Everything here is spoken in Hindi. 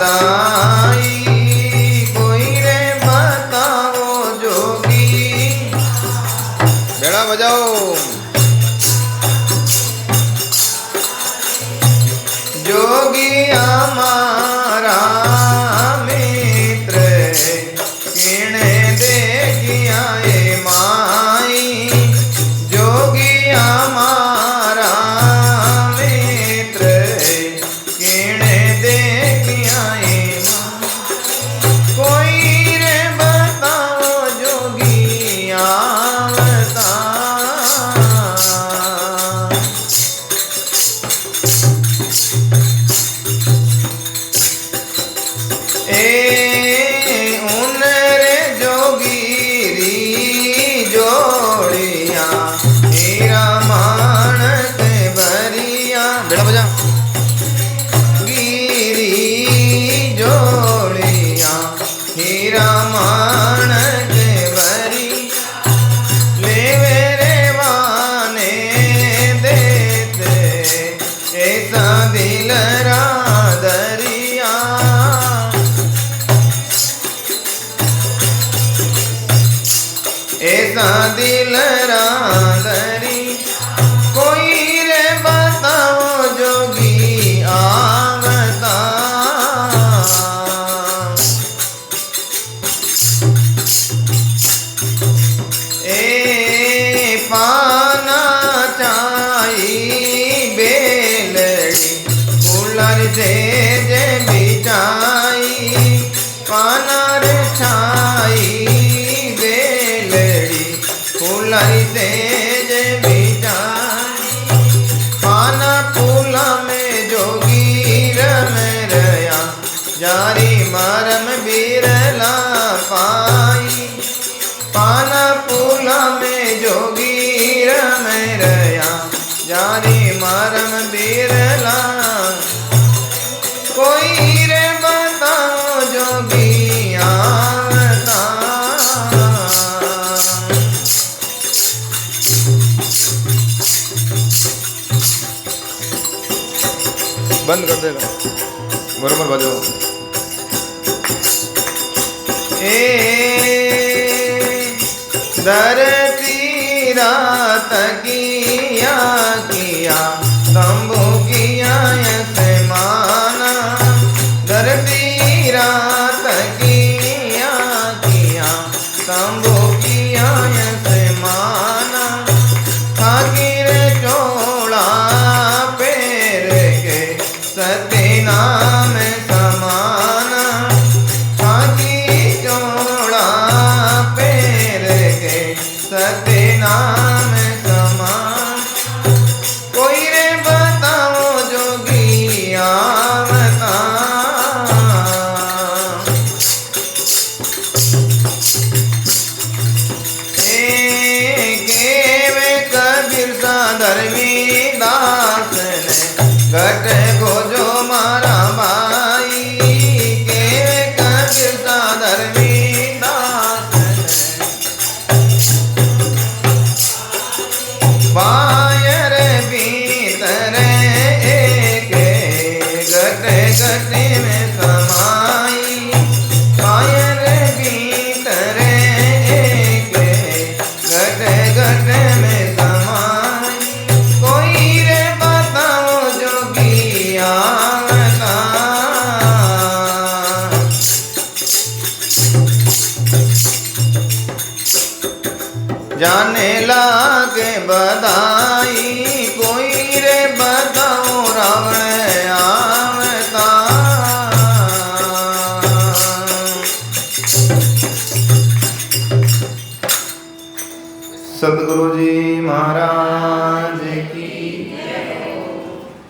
बधाई कोई रे बताओ जोगी। बेड़ा बजाओ। जोगी हमारा मित्र किने देखिया ए माई। जोगी हमारा मित्र किने देखिया ए माई। कोई रे बताओ जोगी आवता। उन रे जोगीरी जोड़िया हीरा माणक भरिया। बेड़ा बजा। गिरी जोड़िया हीरा माणक भरी लेवे रे वाने देते ऐसा दिल रादरिया। ऐसा दिल रादरी कोई रे बताओ जोगी आवता। ए पाना चाई बेलड़ी कुलर से जे बिचाई। पानर छाई फूलाई से जे बिचाई। पाना फूला में जोगी रम रया जारी मरम बिरला पाई। पाना फूला में जोगी रम रया जारी मरम बिरला। कोई रे बताओ जोगी आवता। बंद कर देगा बरोबर बजाओ। धरती रात किया किया तंबू किया ऐसे माना। धरती रात किया किया तंबू किया ऐसे माना। खाकिर चोला पेर के सत्य नाम समाना। खाकी चोला पेर के सत्य नाम समान। कोई रे बताओ जोगी आवता। केवे कबीर सा धर्मी दास ने घट खोजो मारा भाई। केवे कबीर सा धर्मी दास बायर भीतर एक घट घट में समाई। बायर भीतर एक घट घट में समाई। कोई रे बताओ जोगी आवता। जाने लागे बधाई कोई रे बताओ रावण आवता। सद्गुरु जी महाराज